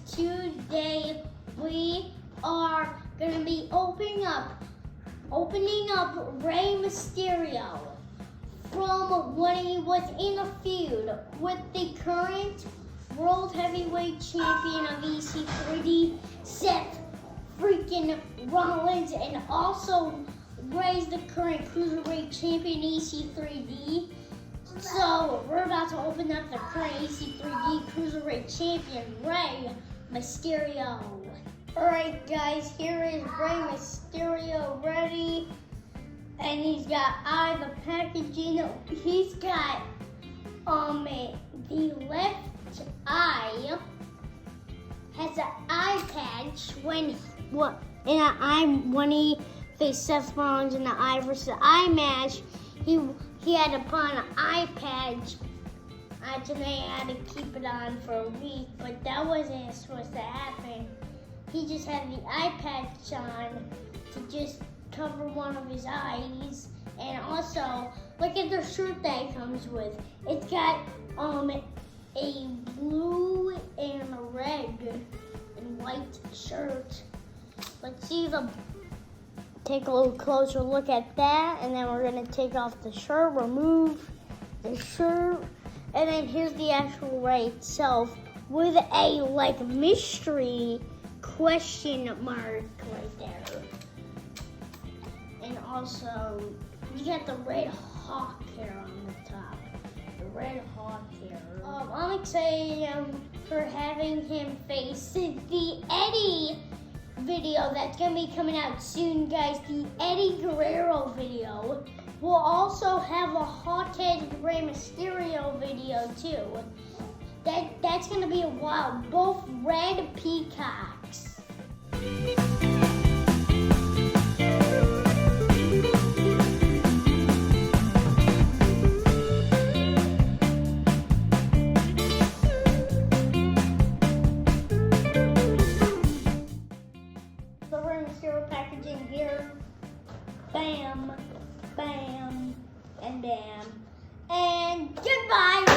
today we are gonna be opening up Rey Mysterio from when he was in a feud with the current World Heavyweight Champion of EC3D, Seth freaking Rollins, and also Rey's the current Cruiserweight Champion EC3D. So we're about to open up the current EC3D Cruiserweight Champion, Rey Mysterio. Alright guys, here is Rey Mysterio ready. And he's got the packaging. He's got the left eye has an eye patch when he faced Seth Rollins in the eye versus eye match. He had to put on an eye patch. Today I had to keep it on for a week, but that wasn't supposed to happen. He just had the eye patch on to just cover one of his eyes. And also, look at the shirt that it comes with. It's got a blue and a red and white shirt. Let's take a little closer look at that, and then we're gonna take off the shirt, remove the shirt, and then here's the actual Rey itself with a mystery question mark right there. And also, you got the red hawk hair on the top. The red hawk hair. I'm excited for having him face the Eddie video that's gonna be coming out soon, guys. The Eddie Guerrero video. We'll also have a hot-headed Rey Mysterio video too. That's gonna be a while. Both red peacocks. The Rey Mysterio packaging here. Bam, bam, and bam. And goodbye.